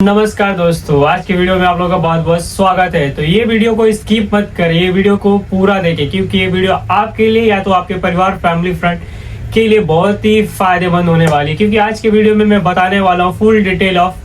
नमस्कार दोस्तों, आज की वीडियो में आप लोगों का बहुत बहुत स्वागत है। तो ये वीडियो को स्किप मत करें, ये वीडियो को पूरा देखें क्योंकि ये वीडियो आपके लिए या तो आपके परिवार, फैमिली, फ्रेंड के लिए बहुत ही फायदेमंद होने वाली है। क्योंकि आज के वीडियो में मैं बताने वाला हूँ full detail of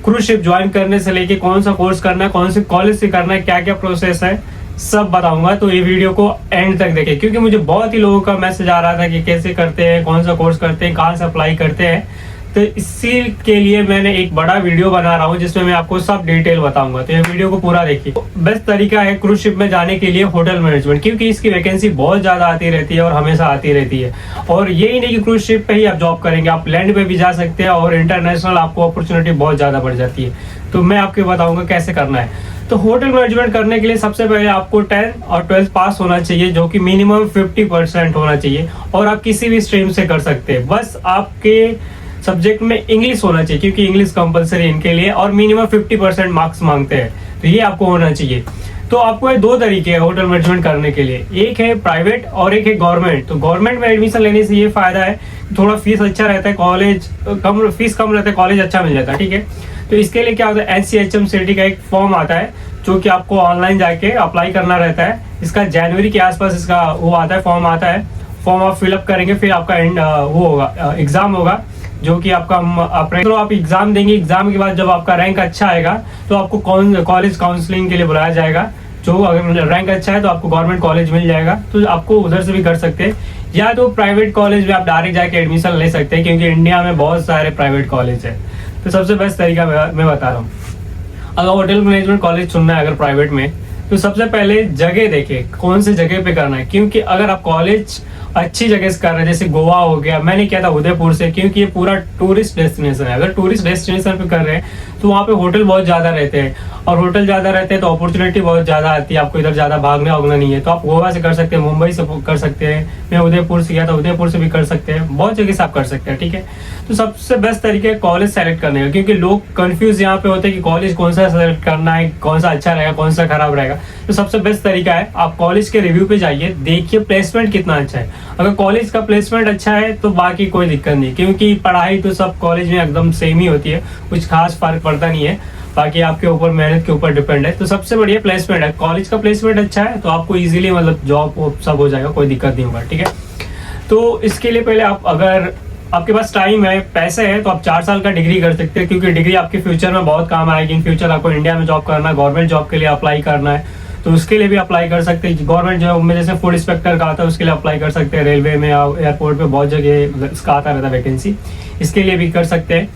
cruise ship join करने से लेके कौन सा कोर्स करना है, कौन से कॉलेज से करना है, क्या क्या प्रोसेस है, सब बताऊंगा। तो ये वीडियो को एंड तक देखें क्योंकि मुझे बहुत ही लोगों का मैसेज आ रहा था कि कैसे करते हैं, कौन सा कोर्स करते हैं, कहाँ से अप्लाई करते हैं। तो इसी के लिए मैंने एक बड़ा वीडियो बना रहा हूँ जिसमें मैं आपको सब डिटेल बताऊंगा। तो ये वीडियो को पूरा देखिए। बेस्ट तरीका है क्रूज शिप में जाने के लिए होटल मैनेजमेंट, क्योंकि इसकी वैकेंसी बहुत ज्यादा आती रहती है और हमेशा आती रहती है। और यही नहीं कि क्रूज शिप पे ही आप जॉब करेंगे, आप लैंड पे भी जा सकते हैं और इंटरनेशनल आपको अपॉर्चुनिटी बहुत ज्यादा बढ़ जाती है। तो मैं आपको बताऊंगा कैसे करना है। तो होटल मैनेजमेंट करने के लिए सबसे पहले आपको 10th और 12th पास होना चाहिए, जो कि मिनिमम 50% होना चाहिए। और आप किसी भी स्ट्रीम से कर सकते हैं, बस आपके सब्जेक्ट में इंग्लिश होना चाहिए क्योंकि इंग्लिश कंपलसरी इनके लिए, और मिनिमम 50% मार्क्स मांगते हैं। तो ये आपको होना चाहिए। तो आपको ये दो तरीके हैं होटल मैनेजमेंट करने के लिए, एक है प्राइवेट और एक है गवर्नमेंट। तो गवर्नमेंट में एडमिशन लेने से ये फायदा है, थोड़ा फीस अच्छा रहता है, कॉलेज कम, फीस कम रहता है, कॉलेज अच्छा मिल जाता है। ठीक है, तो इसके लिए क्या होता है, NCHMCT का एक फॉर्म आता है जो कि आपको ऑनलाइन जाके अप्लाई करना रहता है। इसका जनवरी के आसपास इसका वो आता है, फॉर्म आता है। फॉर्म आप फिलअप करेंगे, फिर आपका वो होगा, एग्जाम होगा, जो कि आपका तो आप एग्जाम देंगे। एग्जाम के बाद जब आपका रैंक अच्छा आएगा तो आपको कॉलेज काउंसलिंग के लिए बुलाया जाएगा। जो अगर रैंक अच्छा है तो आपको गवर्नमेंट कॉलेज मिल जाएगा, तो आपको उधर से भी कर सकते हैं, या तो प्राइवेट कॉलेज में आप डायरेक्ट जाके एडमिशन ले सकते हैं क्योंकि इंडिया में बहुत सारे प्राइवेट कॉलेज है। तो सबसे बेस्ट तरीका मैं बता रहा हूँ। अगर होटल मैनेजमेंट कॉलेज चुनना है अगर प्राइवेट में, तो सबसे पहले जगह देखें कौन से जगह पे करना है। क्योंकि अगर आप कॉलेज अच्छी जगह से कर रहे हैं, जैसे गोवा हो गया, मैंने किया था उदयपुर से, क्योंकि ये पूरा टूरिस्ट डेस्टिनेशन है। अगर टूरिस्ट डेस्टिनेशन पे कर रहे हैं तो वहाँ पे होटल बहुत ज्यादा रहते हैं, और होटल ज्यादा रहते हैं तो अपॉर्चुनिटी बहुत ज्यादा आती है, आपको इधर ज्यादा भागना होगना नहीं है। तो आप गोवा से कर सकते हैं, मुंबई से कर सकते हैं, मैं उदयपुर से गया था, उदयपुर से भी कर सकते हैं, बहुत जगह से आप कर सकते हैं। ठीक है, तो सबसे बेस्ट तरीका है कॉलेज सेलेक्ट करने का, क्योंकि लोग कंफ्यूज यहाँ पे होते हैं कि कॉलेज कौन सा सेलेक्ट करना है, कौन सा अच्छा रहेगा, कौन सा खराब रहेगा। तो सबसे बेस्ट तरीका है आप कॉलेज के रिव्यू पे जाइए, देखिए प्लेसमेंट कितना अच्छा है। अगर कॉलेज का प्लेसमेंट अच्छा है तो बाकी कोई दिक्कत नहीं, क्योंकि पढ़ाई तो सब कॉलेज में एकदम सेम ही होती है, कुछ खास फर्क पड़ता नहीं है। बाकी आपके ऊपर, मेहनत के ऊपर डिपेंड है। तो सबसे बढ़िया प्लेसमेंट है, कॉलेज का प्लेसमेंट अच्छा है तो आपको इजीली मतलब जॉब सब हो जाएगा, कोई दिक्कत नहीं होगा। ठीक है, तो इसके लिए पहले आप, अगर आपके पास टाइम है, पैसे है, तो आप 4 साल का डिग्री कर सकते हैं, क्योंकि डिग्री आपके फ्यूचर में बहुत काम आएगी। इन फ्यूचर आपको इंडिया में जॉब करना है, गवर्नमेंट जॉब के लिए अप्लाई करना है, तो उसके लिए भी अप्लाई कर सकते हैं। गवर्नमेंट जॉब में जैसे फूड इंस्पेक्टर का आता है, उसके लिए अप्लाई कर सकते हैं। रेलवे में, एयरपोर्ट पे बहुत जगह इसका आता रहता है वैकेंसी, इसके लिए भी कर सकते हैं।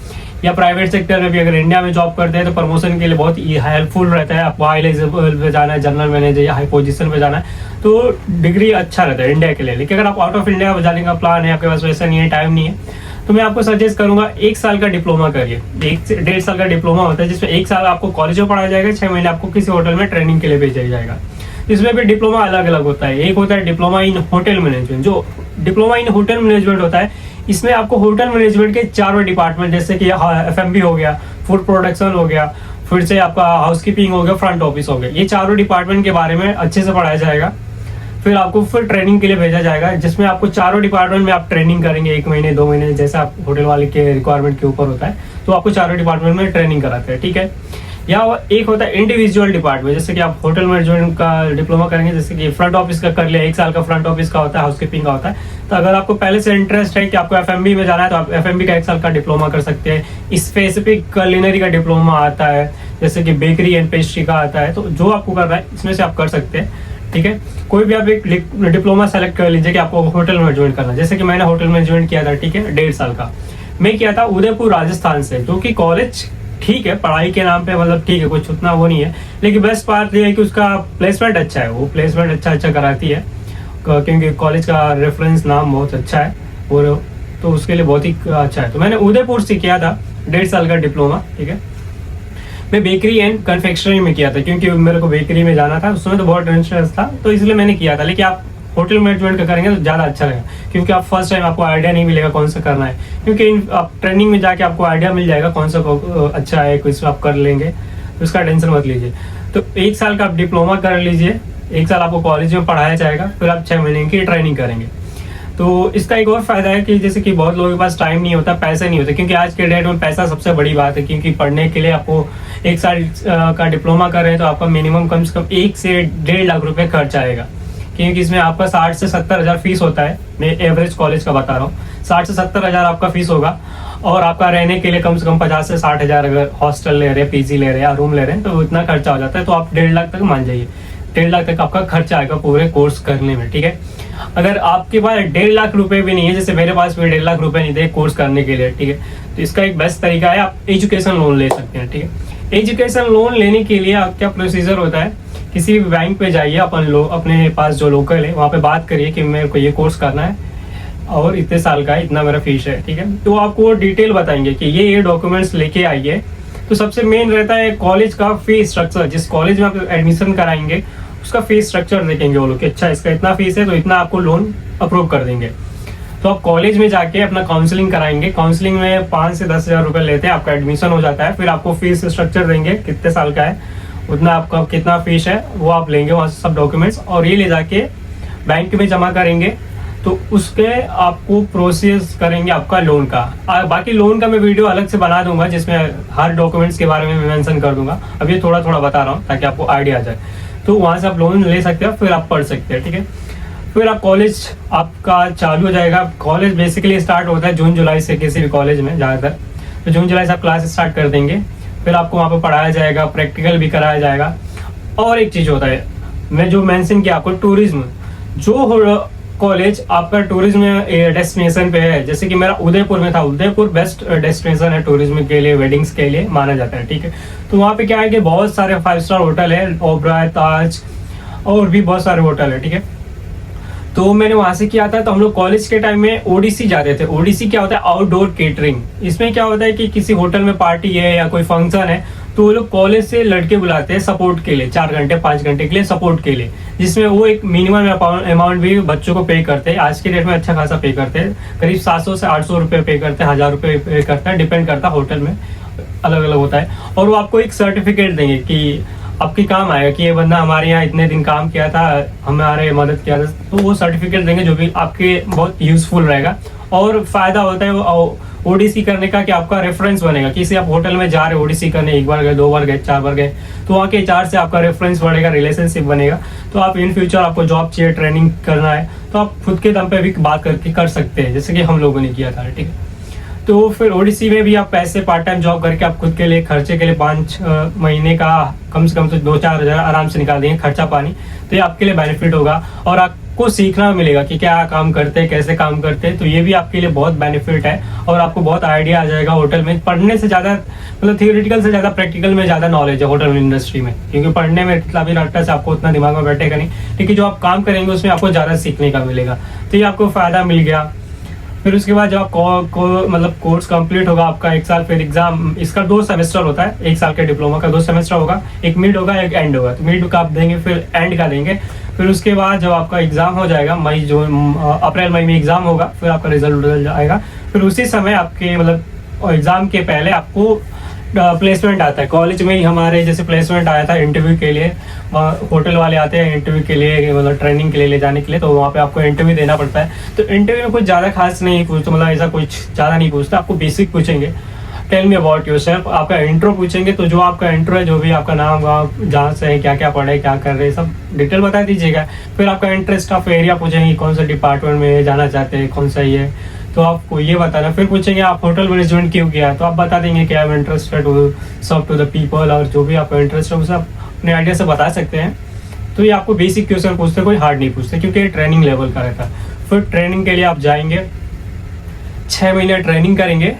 या प्राइवेट सेक्टर में भी अगर इंडिया में जॉब करते हैं तो प्रमोशन के लिए बहुत हेल्पफुल रहता है। आपको हाई लेवल पे जाना है, जनरल मैनेजर या हाई पोजीशन पे जाना है, तो डिग्री अच्छा रहता है इंडिया के लिए। लेकिन अगर आप आउट ऑफ इंडिया जाने का प्लान है, आपके पास वैसा नहीं है, टाइम नहीं है, तो मैं आपको सजेस्ट करूंगा 1 साल का डिप्लोमा करिए। 1 से 1.5 साल का डिप्लोमा होता है, जिसमें 1 साल आपको कॉलेज में पढ़ाया जाएगा, 6 महीने आपको किसी होटल में ट्रेनिंग के लिए भेजा जाएगा। इसमें भी डिप्लोमा अलग अलग होता है। एक होता है डिप्लोमा इन होटल मैनेजमेंट। जो डिप्लोमा इन होटल मैनेजमेंट होता है, इसमें आपको होटल मैनेजमेंट के 4 डिपार्टमेंट, जैसे कि F&B हो गया, फूड प्रोडक्शन हो गया, फिर से आपका हाउसकीपिंग हो गया, फ्रंट ऑफिस हो गया, ये 4 डिपार्टमेंट के बारे में अच्छे से पढ़ाया जाएगा। फिर आपको फिर ट्रेनिंग के लिए भेजा जाएगा, जिसमें आपको 4 डिपार्टमेंट में आप ट्रेनिंग करेंगे, 1 महीने 2 महीने, जैसा आप होटल वाले के रिक्वायरमेंट के ऊपर होता है, तो आपको 4 डिपार्टमेंट में ट्रेनिंग कराते हैं। ठीक है, या एक होता है इंडिविजुअल डिपार्टमेंट, जैसे कि आप होटल मैनेजमेंट का डिप्लोमा करेंगे, जैसे कि फ्रंट ऑफिस का कर लिया, 1 साल का फ्रंट ऑफिस का होता है, हाउसकीपिंग का होता है। तो अगर आपको पहले से इंटरेस्ट है कि आपको F&B में जाना है, तो आप F&B का 1 साल का डिप्लोमा कर सकते हैं। स्पेसिफिक कुलिनरी का डिप्लोमा आता है, जैसे कि बेकरी एंड पेस्ट्री का आता है। तो जो आपको करना है इसमें से आप कर सकते हैं। ठीक है, कोई भी आप एक डिप्लोमा सेलेक्ट कर लीजिए कि आपको होटल मैनेजमेंट करना है। जैसे कि मैंने होटल मैनेजमेंट किया था, ठीक है, 1.5 साल का मैं किया था उदयपुर राजस्थान से, जो कि कॉलेज ठीक है, पढ़ाई के नाम पे मतलब ठीक है, कुछ उतना वो नहीं है, लेकिन बेस्ट पार्ट ये है कि उसका प्लेसमेंट अच्छा है, वो प्लेसमेंट अच्छा कराती है, क्योंकि कॉलेज का रेफरेंस नाम बहुत अच्छा है, और तो उसके लिए बहुत ही अच्छा है। तो मैंने उदयपुर से किया था 1.5 साल का डिप्लोमा। ठीक है, मैं बेकरी एंड कन्फेक्शनरी में किया था, क्योंकि मेरे को बेकरी में जाना था, उसमें तो बहुत इंटरेस्ट था, तो इसलिए मैंने किया था। लेकिन आप होटल मैनेजमेंट का करेंगे तो ज़्यादा अच्छा रहेगा, क्योंकि आप फर्स्ट टाइम आपको आइडिया नहीं मिलेगा कौन सा करना है, क्योंकि आप ट्रेनिंग में जाके आपको आइडिया मिल जाएगा कौन सा अच्छा है, कुछ आप कर लेंगे, तो उसका टेंशन मत लीजिए। तो 1 साल का आप डिप्लोमा कर लीजिए, 1 साल आपको कॉलेज में पढ़ाया जाएगा, फिर आप 6 महीने की ट्रेनिंग करेंगे। तो इसका एक और फायदा है कि जैसे कि बहुत लोगों के पास टाइम नहीं होता, पैसे नहीं होते, क्योंकि आज के डेट में पैसा सबसे बड़ी बात है। क्योंकि पढ़ने के लिए आपको 1 साल का डिप्लोमा कर रहे हैं तो आपका मिनिमम कम से कम 1 से 1.5 लाख रुपए खर्च आएगा, क्योंकि इसमें आपका 60 से 70 हज़ार फीस होता है। मैं एवरेज कॉलेज का बता रहा हूँ, 60 से 70 हज़ार आपका फीस होगा। और आपका रहने के लिए कम से कम 50 से 60 हज़ार, अगर हॉस्टल ले रहे हैं, पीजी ले रहे हैं या रूम ले रहे हैं, तो इतना खर्चा हो जाता है। तो आप 1.5 लाख तक मान जाइए, 1.5 लाख तक आपका खर्चा आएगा पूरे कोर्स करने में, ठीक है। अगर आपके पास 1.5 लाख रुपए भी नहीं है, जैसे मेरे पास भी 1.5 लाख रुपए नहीं थे कोर्स करने के लिए, ठीक है, तो इसका एक बेस्ट तरीका है, आप एजुकेशन लोन ले सकते हैं, ठीक है। एजुकेशन लोन लेने के लिए आप क्या प्रोसीजर होता है, किसी भी बैंक पे जाइए, अपने पास जो लोकल है वहाँ पे बात करिए कि मेरे को ये कोर्स करना है और इतने साल का है, इतना मेरा फीस है, ठीक है। तो आपको डिटेल बताएंगे कि ये डॉक्यूमेंट्स लेके आइए। तो सबसे मेन रहता है कॉलेज का फीस स्ट्रक्चर, जिस कॉलेज में आप एडमिशन कराएंगे उसका फीस स्ट्रक्चर देखेंगे वो लोग कि अच्छा इसका इतना फीस है तो इतना आपको लोन अप्रूव कर देंगे। तो आप कॉलेज में जाके अपना काउंसलिंग कराएंगे, काउंसलिंग में 5 से 10 हज़ार रुपये लेते हैं, आपका एडमिशन हो जाता है। फिर आपको फीस स्ट्रक्चर देंगे, कितने साल का है उतना आपका कितना फीस है वो आप लेंगे वहाँ से सब डॉक्यूमेंट्स, और ये ले जाके बैंक में जमा करेंगे। तो उसके आपको प्रोसेस करेंगे आपका लोन का। बाकी लोन का मैं वीडियो अलग से बना दूंगा जिसमें हर डॉक्यूमेंट्स के बारे में मेंशन कर दूंगा, अभी ये थोड़ा थोड़ा बता रहा हूँ ताकि आपको आइडिया आ जाए। तो वहाँ से आप लोन ले सकते हैं, फिर आप पढ़ सकते हैं, ठीक है। फिर आप कॉलेज आपका चालू हो जाएगा। कॉलेज बेसिकली स्टार्ट होता है जून जुलाई से, किसी भी कॉलेज में ज़्यादातर तो जून जुलाई से आप क्लास स्टार्ट कर देंगे। फिर आपको वहाँ पर पढ़ाया जाएगा, प्रैक्टिकल भी कराया जाएगा। और एक चीज़ होता है, मैं जो मेंशन किया आपको, टूरिज्म, जो कॉलेज आपका टूरिज्म डेस्टिनेशन पे है, जैसे कि मेरा उदयपुर में था, उदयपुर बेस्ट डेस्टिनेशन है टूरिज्म के लिए, वेडिंग्स के लिए माना जाता है, ठीक है। तो वहाँ पे क्या है कि बहुत सारे 5 स्टार होटल है, ओबराय, ताज और भी बहुत सारे होटल है, ठीक है। तो मैंने वहां से किया था। तो हम लोग कॉलेज के टाइम में ओडीसी जाते थे। ओडीसी क्या होता है, आउटडोर केटरिंग। इसमें क्या होता है कि किसी होटल में पार्टी है या कोई फंक्शन है तो वो लोग कॉलेज से लड़के बुलाते हैं सपोर्ट के लिए, 4 घंटे 5 घंटे के लिए सपोर्ट के लिए, जिसमें वो एक मिनिमम अमाउंट भी बच्चों को पे करते हैं। आज के डेट में अच्छा खासा पे करते हैं, करीब 700 से 800 रुपये पे करते हैं, 1000 रुपये पे करता है, डिपेंड करता है होटल में, अलग अलग होता है। और वो आपको एक सर्टिफिकेट देंगे कि आपके काम आएगा कि ये बंदा हमारे यहाँ इतने दिन काम किया था, हमारे मदद किया था, तो वो सर्टिफिकेट देंगे जो भी आपके बहुत यूजफुल रहेगा। और फायदा होता है वो ओडीसी करने का कि आपका रेफरेंस बनेगा। किसी आप होटल में जा रहे हो ओडीसी करने, 1 बार गए, 2 बार गए, 4 बार गए, तो वहाँ के एचआर से आपका रेफरेंस बढ़ेगा, रिलेशनशिप बनेगा। तो आप इन फ्यूचर आपको जॉब चाहिए, ट्रेनिंग करना है, तो आप खुद के दम पे भी बात करके कर सकते हैं, जैसे कि हम लोगों ने किया था, ठीक है। तो फिर ओडीसी में भी आप पैसे पार्ट टाइम जॉब करके आप खुद के लिए खर्चे के लिए 5 महीने का कम से कम तो 2-4 हज़ार आराम से निकाल देंगे खर्चा पानी। तो ये आपके लिए बेनिफिट होगा और आपको सीखना मिलेगा कि क्या काम करते हैं, कैसे काम करते हैं। तो ये भी आपके लिए बहुत बेनिफिट है और आपको बहुत आइडिया आ जाएगा होटल में। पढ़ने से ज़्यादा मतलब थियोरिटिकल से ज़्यादा प्रैक्टिकल में ज़्यादा नॉलेज है होटल इंडस्ट्री में, क्योंकि पढ़ने में कितना भी रट्टा से आपको उतना दिमाग में बैठेगा नहीं, लेकिन जो आप काम करेंगे उसमें आपको ज़्यादा सीखने का मिलेगा। तो ये आपको फ़ायदा मिल गया। फिर उसके बाद जब आप मतलब कोर्स कंप्लीट होगा आपका 1 साल, फिर एग्जाम, इसका 2 सेमेस्टर होता है, 1 साल के डिप्लोमा का 2 सेमेस्टर होगा, एक मिड होगा एक एंड होगा। तो मिड का आप देंगे, फिर एंड का देंगे। फिर उसके बाद जब आपका एग्जाम हो जाएगा अप्रैल मई में एग्जाम होगा, फिर आपका रिजल्ट आएगा। फिर उसी समय आपके मतलब एग्जाम के पहले आपको प्लेसमेंट आता है। कॉलेज में ही हमारे जैसे प्लेसमेंट आया था इंटरव्यू के लिए, होटल वाले आते हैं इंटरव्यू के लिए, मतलब ट्रेनिंग के लिए ले जाने के लिए, तो वहाँ पे आपको इंटरव्यू देना पड़ता है। तो इंटरव्यू में कुछ ज़्यादा खास नहीं पूछते, मतलब ऐसा कुछ ज़्यादा नहीं पूछता, आपको बेसिक पूछेंगे, टेल मी अबाउट योरसेल्फ, आपका इंट्रो पूछेंगे। तो जो आपका इंट्रो है, जो भी आपका नाम, आप जहाँ से है, क्या क्या पढ़े, क्या कर रहे हैं, सब डिटेल बता दीजिएगा। फिर आपका इंटरेस्ट ऑफ एरिया पूछेंगे, कौन सा डिपार्टमेंट में जाना चाहते हैं, कौन सा ये, तो आपको ये बताना। फिर पूछेंगे आप होटल मैनेजमेंट क्यों किया, तो आप बता देंगे कि I'm interested to serve to the people, और जो भी आपका इंटरेस्ट है उसे आप अपने आइडिया से बता सकते हैं। तो ये आपको बेसिक क्वेश्चन पूछते, कोई हार्ड नहीं पूछते, क्योंकि ये ट्रेनिंग लेवल का रहता है। फिर ट्रेनिंग के लिए आप जाएंगे, 6 महीने ट्रेनिंग करेंगे।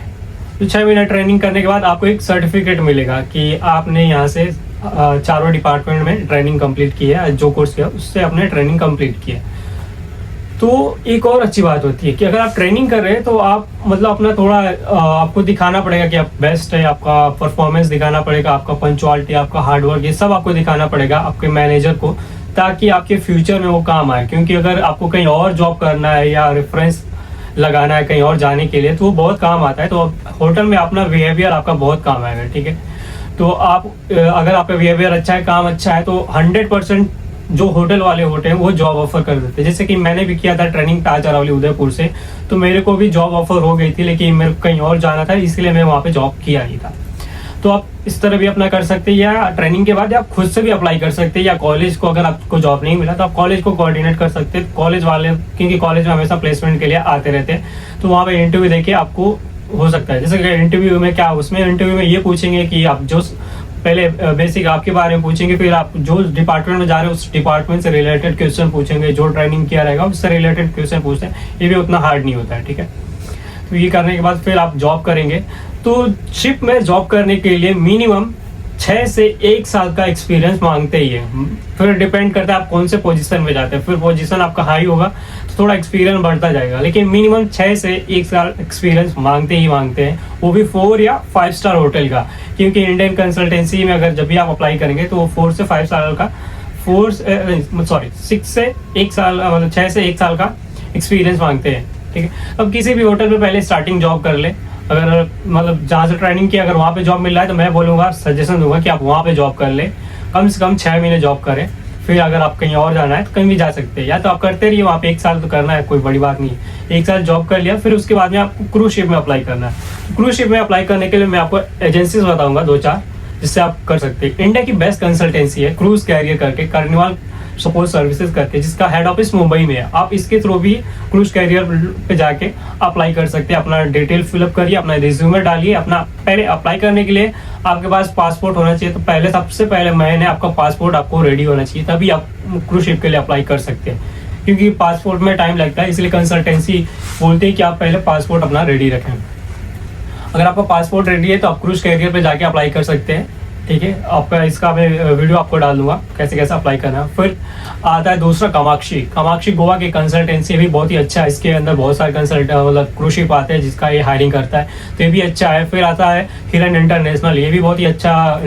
तो 6 महीने ट्रेनिंग करने के बाद आपको एक सर्टिफिकेट मिलेगा कि आपने यहाँ से चारों डिपार्टमेंट में ट्रेनिंग कंप्लीट की है, जो कोर्स किया उससे आपने ट्रेनिंग कंप्लीट की है। तो एक और अच्छी बात होती है कि अगर आप ट्रेनिंग कर रहे हैं तो आप मतलब अपना थोड़ा आपको दिखाना पड़ेगा कि आप बेस्ट है, आपका परफॉर्मेंस दिखाना पड़ेगा, आपका पंचुअलिटी, आपका हार्डवर्क, ये सब आपको दिखाना पड़ेगा आपके मैनेजर को, ताकि आपके फ्यूचर में वो काम आए। क्योंकि अगर आपको कहीं और जॉब करना है या रेफरेंस लगाना है कहीं और जाने के लिए, तो वो बहुत काम आता है। तो होटल में अपना बिहेवियर आपका बहुत काम आएगा, ठीक है। तो आप अगर आपका बिहेवियर अच्छा है, काम अच्छा है, तो 100% जो होटल वाले होते हैं वो जॉब ऑफर कर देते हैं। जैसे कि मैंने भी किया था ट्रेनिंग ताज अरावली उदयपुर से, तो मेरे को भी जॉब ऑफर हो गई थी, लेकिन मेरे को कहीं और जाना था, इसलिए मैं वहाँ पे जॉब किया नहीं था। तो आप इस तरह भी अपना कर सकते हैं, या ट्रेनिंग के बाद आप खुद से भी अप्लाई कर सकते हैं, या कॉलेज को अगर आपको जॉब नहीं मिला तो आप कॉलेज को कोऑर्डिनेट कर सकते हैं, कॉलेज वाले, क्योंकि कॉलेज में हमेशा प्लेसमेंट के लिए आते रहते हैं, तो वहाँ पे इंटरव्यू देके आपको हो सकता है। जैसे कि इंटरव्यू में क्या, उसमें इंटरव्यू में ये पूछेंगे कि आप जो पहले बेसिक आपके बारे में पूछेंगे, फिर आप जो डिपार्टमेंट में जा रहे हो उस डिपार्टमेंट से रिलेटेड क्वेश्चन पूछेंगे, जो ट्रेनिंग किया रहेगा उससे रिलेटेड क्वेश्चन पूछते हैं। ये भी उतना हार्ड नहीं होता है, ठीक है। तो ये करने के बाद फिर आप जॉब करेंगे। तो शिप में जॉब करने के लिए मिनिमम 6 से 1 साल का एक्सपीरियंस मांगते ही है। फिर डिपेंड करता है आप कौन से पोजीशन में जाते हैं, फिर पोजीशन आपका हाई होगा तो थोड़ा एक्सपीरियंस बढ़ता जाएगा, लेकिन मिनिमम 6 से 1 साल एक्सपीरियंस मांगते हैं, वो भी 4 या 5 स्टार होटल का। क्योंकि इंडियन कंसल्टेंसी में अगर जब भी आप अप्लाई करेंगे तो वो 4 से 5 साल का 6 से 1 साल, मतलब 6 से 1 साल का एक्सपीरियंस मांगते हैं, ठीक है। अब किसी भी होटल में पहले स्टार्टिंग जॉब कर ले, अगर मतलब जहाँ से ट्रेनिंग किया अगर वहाँ पे जॉब मिल रहा है तो मैं बोलूँगा, सजेशन दूंगा कि आप वहाँ पे जॉब कर ले, कम से कम 6 महीने जॉब करें। फिर अगर आप कहीं और जाना है तो कहीं भी जा सकते हैं, या तो आप करते रहिए वहाँ पे 1 साल तो करना है, कोई बड़ी बात नहीं है। 1 साल जॉब कर लिया, फिर उसके बाद में आपको क्रूज शिप में अप्लाई करना है। क्रूज शिप में अप्लाई करने के लिए मैं आपको एजेंसीज बताऊंगा 2-4, जिससे आप कर सकते हैं। इंडिया की बेस्ट कंसल्टेंसी है क्रूज कैरियर करके, कार्निवाल सपोर्ट सर्विसेज करके, जिसका हेड ऑफिस मुंबई में है। आप इसके थ्रू भी क्रूज कैरियर पे जाके अप्लाई कर सकते हैं। अपना डिटेल फिलअप करिए, अपना रिज्यूमे डालिए। अपना पहले अप्लाई करने के लिए आपके पास पासपोर्ट होना चाहिए, तो पहले सबसे पहले महीने आपका पासपोर्ट आपको रेडी होना चाहिए, तभी आप क्रूज शिप के लिए अप्लाई कर सकते हैं। क्योंकि पासपोर्ट में टाइम लगता है, इसलिए कंसल्टेंसी बोलते हैं कि आप पहले पासपोर्ट अपना रेडी रखें। अगर आपका पासपोर्ट रेडी है तो आप क्रूज कैरियर पे जाके अप्लाई कर सकते हैं, ठीक है। आपका इसका मैं वीडियो आपको डाल दूंगा कैसे कैसे अप्लाई करना है। फिर आता है दूसरा कामाक्षी गोवा की कंसल्टेंसी भी बहुत ही अच्छा है। इसके अंदर बहुत सारे मतलब क्रूज शिप आते हैं जिसका ये हायरिंग करता है, तो ये भी अच्छा है। फिर आता है हिरन इंटरनेशनल, ये भी बहुत ही अच्छा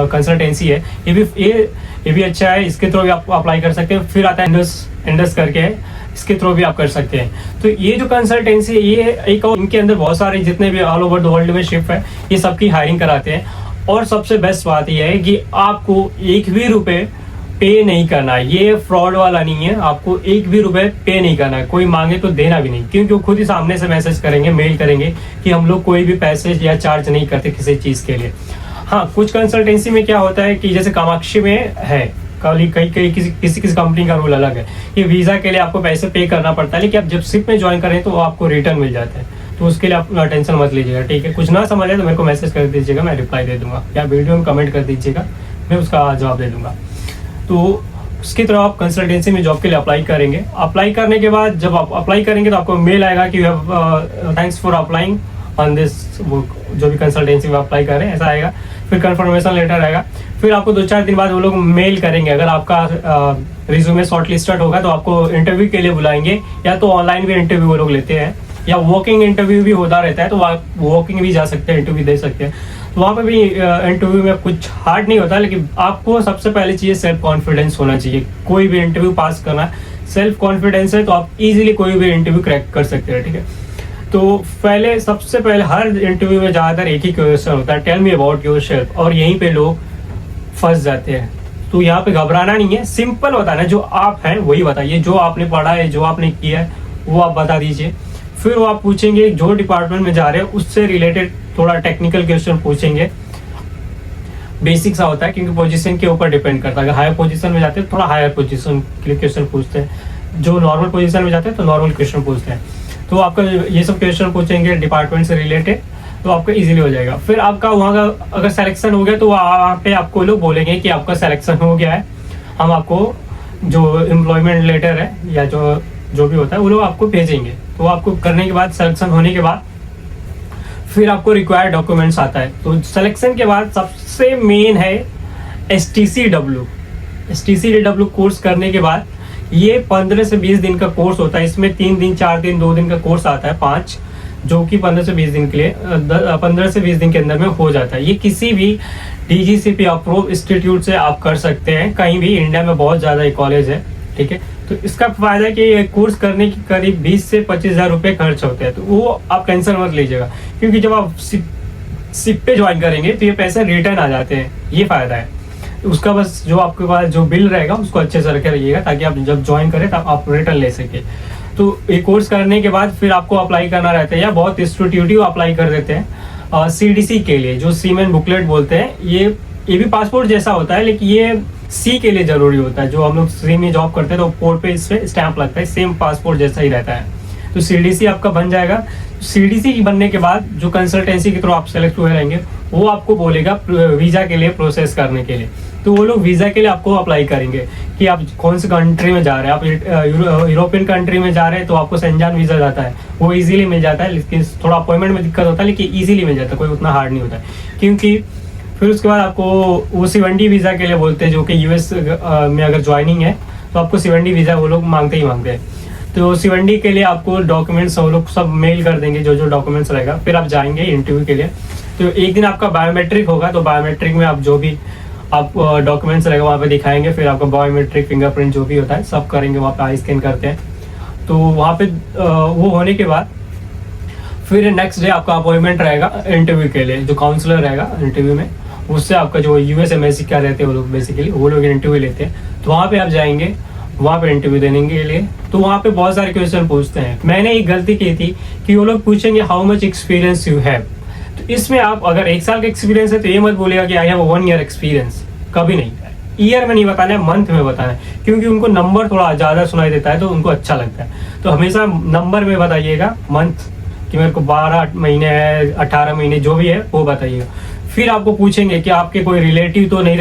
कंसल्टेंसी है, ये भी अच्छा है, इसके थ्रू भी आप अप्लाई कर सकते हैं। फिर आता है इंडस करके, इसके थ्रू भी आप कर सकते हैं। तो ये जो कंसल्टेंसी है, ये एक और इनके अंदर बहुत सारे जितने भी ऑल ओवर द वर्ल्ड में शिप है, ये सबकी हायरिंग कराते हैं। और सबसे बेस्ट बात यह है कि आपको 1 भी रुपए पे नहीं करना है। ये फ्रॉड वाला नहीं है, आपको 1 भी रुपए पे नहीं करना है। कोई मांगे तो देना भी नहीं, क्योंकि वो खुद ही सामने से मैसेज करेंगे, मेल करेंगे कि हम लोग कोई भी पैसे या चार्ज नहीं करते किसी चीज के लिए। हाँ, कुछ कंसल्टेंसी में क्या होता है कि जैसे कामाक्षी में है, कई किसी कंपनी का रूल अलग है कि वीजा के लिए आपको पैसे पे करना पड़ता है, लेकिन आप जब शिप में ज्वाइन करें तो आपको रिटर्न मिल जाता है। तो उसके लिए आप टेंशन मत लीजिएगा, ठीक है। कुछ ना समझ आए तो मेरे को मैसेज कर दीजिएगा, मैं रिप्लाई दे दूंगा, या वीडियो में कमेंट कर दीजिएगा, मैं उसका जवाब दे दूंगा। तो उसकी तरह आप कंसल्टेंसी में जॉब के लिए अप्लाई करेंगे। अप्लाई करने के बाद जब आप अप्लाई करेंगे तो आपको मेल आएगा कि thanks for applying on this, जो भी कंसल्टेंसी में अप्लाई करें ऐसा आएगा। फिर कंफर्मेशन लेटर आएगा। फिर आपको 2-4 दिन बाद वो लोग मेल करेंगे। अगर आपका रिज्यूमे शॉर्ट लिस्टेड होगा तो आपको इंटरव्यू के लिए बुलाएंगे, या तो ऑनलाइन भी इंटरव्यू वो लोग लेते हैं, या वॉकिंग इंटरव्यू भी होता रहता है, तो वॉकिंग भी जा सकते हैं, इंटरव्यू दे सकते हैं। तो वहाँ पे भी इंटरव्यू में कुछ हार्ड नहीं होता, लेकिन आपको सबसे पहले चाहिए सेल्फ कॉन्फिडेंस होना चाहिए। कोई भी इंटरव्यू पास करना है, सेल्फ कॉन्फिडेंस है तो आप इजीली कोई भी इंटरव्यू क्रैक कर सकते हैं, ठीक है। तो सबसे पहले हर इंटरव्यू में ज़्यादातर एक ही क्वेश्चन होता है, tell me about yourself, और यहीं पे लोग फंस जाते हैं। तो यहाँ पे घबराना नहीं है, सिंपल बताना है, जो आप हैं वही बताइए, जो आपने पढ़ा है, जो आपने किया है वो आप बता दीजिए। फिर वो आप पूछेंगे जो डिपार्टमेंट में जा रहे हैं उससे रिलेटेड थोड़ा टेक्निकल क्वेश्चन पूछेंगे। बेसिक सा होता है, क्योंकि पोजीशन के ऊपर डिपेंड करता है। अगर हायर पोजीशन में जाते हैं थोड़ा हायर पोजीशन के लिए क्वेश्चन पूछते हैं, जो नॉर्मल पोजीशन में जाते हैं तो नॉर्मल क्वेश्चन पूछते हैं। तो आपका ये सब क्वेश्चन पूछेंगे डिपार्टमेंट से रिलेटेड, तो आपका इजीली हो जाएगा। फिर आपका वहाँ का अगर सिलेक्शन हो गया तो वहाँ पे आपको लोग बोलेंगे कि आपका सिलेक्शन हो गया है, हम आपको जो एम्प्लॉयमेंट लेटर है या जो भी होता है वो लोग आपको भेजेंगे। तो आपको करने के बाद, सिलेक्शन होने के बाद फिर आपको रिक्वायर्ड डॉक्यूमेंट्स आता है। तो सिलेक्शन के बाद सबसे मेन है STCW। STCW कोर्स करने के बाद ये 15 से 20 दिन का कोर्स होता है। इसमें 3 दिन, 4 दिन, 2 दिन का कोर्स आता है 5, जो कि 15 से 20 दिन के लिए 15 से 20 दिन के अंदर में हो जाता है। ये किसी भी DGCP अप्रूव इंस्टीट्यूट से आप कर सकते हैं, कहीं भी। इंडिया में बहुत ज़्यादा ये कॉलेज है, ठीक है। तो इसका फायदा है कि ये कोर्स करने की करीब 20 से 25 हज़ार रुपये खर्च होते हैं। तो वो आप टेंशन मत लीजिएगा, क्योंकि जब आप सिप पे ज्वाइन करेंगे तो ये पैसे रिटर्न आ जाते हैं, ये फायदा है। उसका बस जो आपके पास जो बिल रहेगा उसको अच्छे से रखे रहिएगा, ताकि आप जब ज्वाइन करें तब आप रिटर्न ले सके। तो एक कोर्स करने के बाद फिर आपको अप्लाई करना रहता है, या बहुत इंस्टीट्यूटिव अप्लाई कर देते हैं CDC के लिए, जो सीमेन बुकलेट बोलते हैं। ये भी पासपोर्ट जैसा होता है, लेकिन ये सी के लिए जरूरी होता है। जो हम लोग सी में जॉब करते हैं तो पोर्ट पे इस पे स्टैंप लगता है, सेम पासपोर्ट जैसा ही रहता है। तो CDC आपका बन जाएगा। CDC बनने के बाद जो कंसल्टेंसी के थ्रू आप सेलेक्ट हुए रहेंगे, वो आपको बोलेगा वीजा के लिए प्रोसेस करने के लिए। तो वो लोग वीजा के लिए आपको अप्लाई करेंगे कि आप कौन से कंट्री में जा रहे हैं। आप यूरोपियन कंट्री में जा रहे हैं तो आपको सेंजान वीजा जाता है, वो इजीली मिल जाता है। लेकिन थोड़ा अपॉइंटमेंट में दिक्कत होता है, लेकिन इजीली मिल जाता है, कोई उतना हार्ड नहीं होता है। क्योंकि फिर उसके बाद आपको वो C1D वीजा के लिए बोलते हैं, जो कि US में अगर ज्वाइनिंग है तो आपको C1D वीजा वो लोग मांगते हैं। तो C1D के लिए आपको डॉक्यूमेंट्स वो लोग सब मेल कर देंगे, जो डॉक्यूमेंट्स रहेगा। फिर आप जाएंगे इंटरव्यू के लिए। तो एक दिन आपका बायोमेट्रिक होगा, तो बायोमेट्रिक में आप जो भी आप डॉक्यूमेंट्स रहेगा वहाँ पे दिखाएंगे। फिर आपका बायोमेट्रिक फिंगरप्रिंट जो भी होता है सब करेंगे, वहाँ पे आई स्कैन करते हैं। तो वहाँ पे वो होने के बाद फिर नेक्स्ट डे आपका अपॉइंटमेंट रहेगा इंटरव्यू के लिए। जो काउंसलर रहेगा इंटरव्यू में, उससे आपका जो US MSc क्या रहते हैं वो लोग बेसिकली वो लोग इंटरव्यू लेते हैं। तो वहाँ पे आप जाएंगे, वहाँ पे इंटरव्यू देने के लिए। तो वहाँ पे बहुत सारे क्वेश्चन पूछते हैं। मैंने एक गलती की थी कि वो लोग पूछेंगे how much experience you have. तो इसमें आप अगर 1 साल का एक्सपीरियंस है तो ये मत बोलिएगा कि आई हैव 1 ईयर एक्सपीरियंस, कभी नहीं। ईयर में नहीं बताना है, मंथ में बताना है, क्योंकि उनको नंबर थोड़ा ज़्यादा सुनाई देता है तो उनको अच्छा लगता है। तो हमेशा नंबर में बताइएगा, मंथ कि मेरे को 12 महीने है, 18 महीने जो भी है वो बताइएगा। फिर आपको पूछेंगे कि आपके कोई रिलेटिव तो नहीं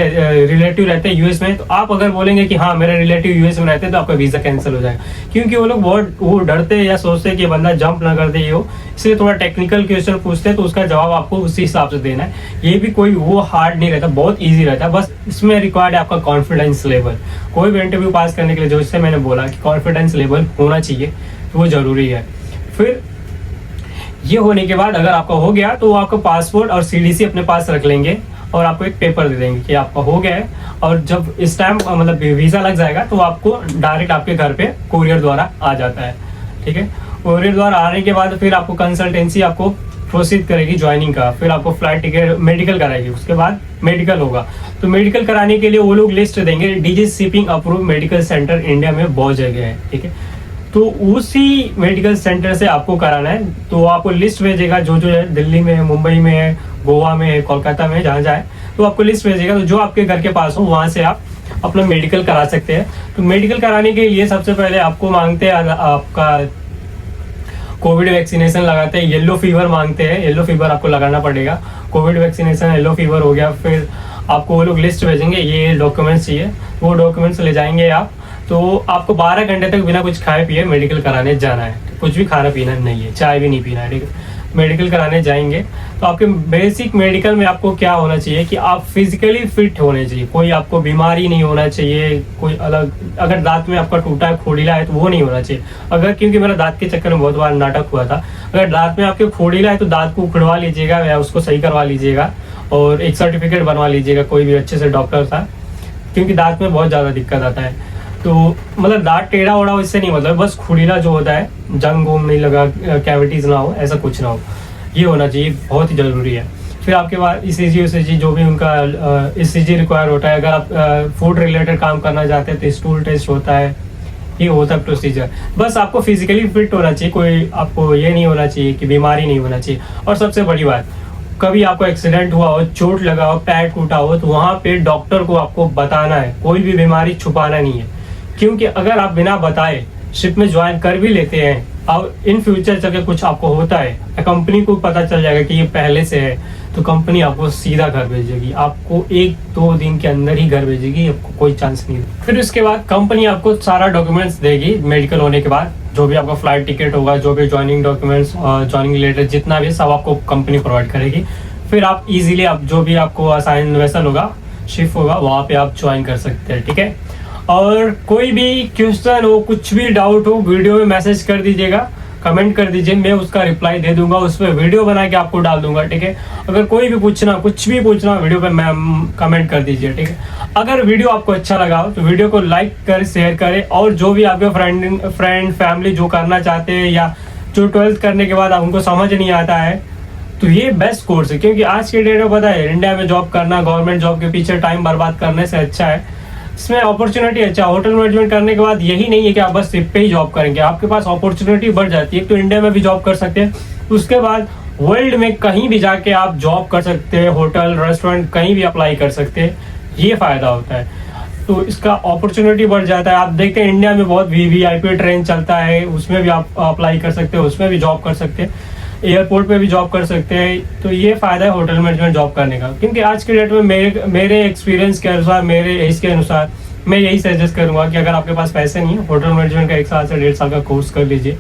रिलेटिव रहते हैं US में। तो आप अगर बोलेंगे कि हाँ मेरे रिलेटिव US में रहते हैं, तो आपका वीज़ा कैंसिल हो जाएगा। क्योंकि वो लोग बहुत वो डरते हैं या सोचते हैं कि बंदा जंप ना कर दे ये हो, इसलिए थोड़ा टेक्निकल क्वेश्चन पूछते हैं। तो उसका जवाब आपको उसी हिसाब से देना है। ये भी कोई वो हार्ड नहीं रहता, बहुत ईजी रहता है। बस इसमें रिक्वायर्ड है आपका कॉन्फिडेंस लेवल। कोई भी इंटरव्यू पास करने के लिए, जो इससे मैंने बोला कि कॉन्फिडेंस लेवल होना चाहिए, तो वो ज़रूरी है। फिर ये होने के बाद अगर आपका हो गया तो वो आपका पासपोर्ट और CDC अपने पास रख लेंगे और आपको एक पेपर दे देंगे कि आपका हो गया है। और जब स्टैम्प मतलब वीज़ा लग जाएगा तो आपको डायरेक्ट आपके घर पे कोरियर द्वारा आ जाता है। ठीक है, कोरियर द्वारा आने के बाद फिर आपको कंसल्टेंसी आपको प्रोसीड करेगी ज्वाइनिंग का। फिर आपको फ्लाइट टिकट, मेडिकल कराएगी। उसके बाद मेडिकल होगा। तो मेडिकल कराने के लिए वो लोग लिस्ट देंगे। DG shipping approve medical centre India में बहुत जगह है। ठीक है, तो उसी मेडिकल सेंटर से आपको कराना है। तो आपको लिस्ट भेजेगा, जो है दिल्ली में है, मुंबई में है, गोवा में है, कोलकाता में, जहाँ जाए तो आपको लिस्ट भेजेगा। तो जो आपके घर के पास हो वहाँ से आप अपना मेडिकल करा सकते हैं। तो मेडिकल कराने के लिए सबसे पहले आपको मांगते हैं आपका कोविड वैक्सीनेशन लगाते हैं, येलो फीवर मांगते हैं, येलो फीवर आपको लगाना पड़ेगा। कोविड वैक्सीनेशन, येलो फीवर हो गया। फिर आपको वो लोग लिस्ट भेजेंगे, ये डॉक्यूमेंट्स चाहिए, वो डॉक्यूमेंट्स ले जाएंगे आप। तो आपको 12 घंटे तक बिना कुछ खाए पिए मेडिकल कराने जाना है। कुछ भी खाना पीना नहीं है, चाय भी नहीं पीना है। ठीक है, मेडिकल कराने जाएंगे तो आपके बेसिक मेडिकल में आपको क्या होना चाहिए कि आप फिजिकली फिट होने चाहिए। कोई आपको बीमारी नहीं होना चाहिए, कोई अलग, अगर दांत में आपका टूटा है, खोड़ीला है, तो वो नहीं होना चाहिए। अगर, क्योंकि मेरा दांत के चक्कर में बहुत बार नाटक हुआ था, अगर दांत में आपके खोड़ीला है तो दांत को उखड़वा लीजिएगा या उसको सही करवा लीजिएगा और एक सर्टिफिकेट बनवा लीजिएगा कोई भी अच्छे से डॉक्टर था, क्योंकि दांत में बहुत ज़्यादा दिक्कत आता है। तो मतलब दांत टेढ़ा ओढ़ा हो इससे नहीं मतलब, बस खुड़ीला जो होता है, जंग वंग नहीं लगा, कैविटीज ना हो, ऐसा कुछ ना हो, ये होना चाहिए, बहुत ही ज़रूरी है। फिर आपके पास ECG UCG जो भी उनका ECG रिक्वायर होता है। अगर आप फूड रिलेटेड काम करना चाहते हैं तो स्टूल टेस्ट होता है, ये होता है प्रोसीजर। बस आपको फिजिकली फिट होना चाहिए, कोई आपको ये नहीं होना चाहिए कि बीमारी नहीं होना चाहिए। और सबसे बड़ी बात, कभी आपको एक्सीडेंट हुआ हो, चोट लगा हो, पैर टूटा हो, तो वहाँ पे डॉक्टर को आपको बताना है, कोई भी बीमारी छुपाना नहीं है। क्योंकि अगर आप बिना बताए शिप में ज्वाइन कर भी लेते हैं और इन फ्यूचर जगह कुछ आपको होता है, कंपनी को पता चल जाएगा कि ये पहले से है, तो कंपनी आपको सीधा घर भेजेगी। आपको 1-2 दिन के अंदर ही घर भेजेगी, आपको कोई चांस नहीं। फिर उसके बाद कंपनी आपको सारा डॉक्यूमेंट्स देगी मेडिकल होने के बाद, जो भी आपका फ्लाइट टिकट होगा, जो भी ज्वाइनिंग डॉक्यूमेंट्स, ज्वाइनिंग लेटर, जितना भी सब आपको कंपनी प्रोवाइड करेगी। फिर आप इजीली आप जो भी आपको असाइन वेसल होगा, शिफ्ट होगा, वहाँ पे आप ज्वाइन कर सकते हैं। ठीक है, और कोई भी क्वेश्चन हो, कुछ भी डाउट हो, वीडियो में मैसेज कर दीजिएगा, कमेंट कर दीजिए, मैं उसका रिप्लाई दे दूंगा, उस पर वीडियो बना के आपको डाल दूंगा। ठीक है, अगर कोई भी पूछना, कुछ भी पूछना, वीडियो पे मैम कमेंट कर दीजिए। ठीक है, अगर वीडियो आपको अच्छा लगा हो तो वीडियो को लाइक कर, शेयर करें, और जो भी आपके फ्रेंड फैमिली जो करना चाहते हैं या जो 12th करने के बाद उनको समझ नहीं आता है, तो ये बेस्ट कोर्स है, क्योंकि आज के डेट में पता है इंडिया में जॉब करना गवर्नमेंट जॉब के पीछे टाइम बर्बाद करने से अच्छा है, इसमें अपॉर्चुनिटी अच्छा। होटल मैनेजमेंट करने के बाद यही नहीं है कि आप बस सिर्फ पे ही जॉब करेंगे, आपके पास अपॉर्चुनिटी बढ़ जाती है। एक तो इंडिया में भी जॉब कर सकते हैं, उसके बाद वर्ल्ड में कहीं भी जाके आप जॉब कर सकते हैं, होटल रेस्टोरेंट कहीं भी अप्लाई कर सकते हैं, ये फायदा होता है। तो इसका अपॉर्चुनिटी बढ़ जाता है। आप देखते हैं इंडिया में बहुत वीवीआईपी ट्रेन चलता है, उसमें भी आप अप्लाई कर सकते हैं, उसमें भी जॉब कर सकते हैं, एयरपोर्ट पे भी जॉब कर सकते हैं। तो ये फायदा है होटल मैनेजमेंट जॉब करने का। क्योंकि आज के डेट में मेरे एक्सपीरियंस के अनुसार, मेरे एज के अनुसार मैं यही सजेस्ट करूंगा कि अगर आपके पास पैसे नहीं है, होटल मैनेजमेंट का 1 साल से 1.5 साल का कोर्स कर लीजिए।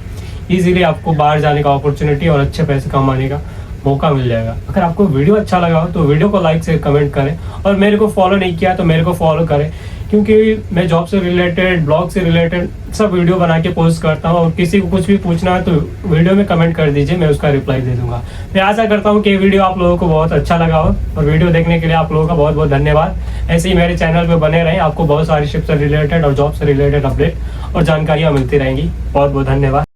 इजीली आपको बाहर जाने का अपॉर्चुनिटी और अच्छे पैसे कमाने का मौका मिल जाएगा। अगर आपको वीडियो अच्छा लगा हो तो वीडियो को लाइक से कमेंट करें, और मेरे को फॉलो नहीं किया तो मेरे को फॉलो करें, क्योंकि मैं जॉब से रिलेटेड, ब्लॉग से रिलेटेड सब वीडियो बना के पोस्ट करता हूँ। और किसी को कुछ भी पूछना है तो वीडियो में कमेंट कर दीजिए, मैं उसका रिप्लाई दे दूंगा। मैं आशा करता हूँ कि ये वीडियो आप लोगों को बहुत अच्छा लगा हो, और वीडियो देखने के लिए आप लोगों का बहुत बहुत धन्यवाद। ऐसे ही मेरे चैनल पर बने रहें, आपको बहुत सारी शिप से रिलेटेड और जॉब से रिलेटेड अपडेट और जानकारियाँ मिलती रहेंगी। बहुत बहुत धन्यवाद।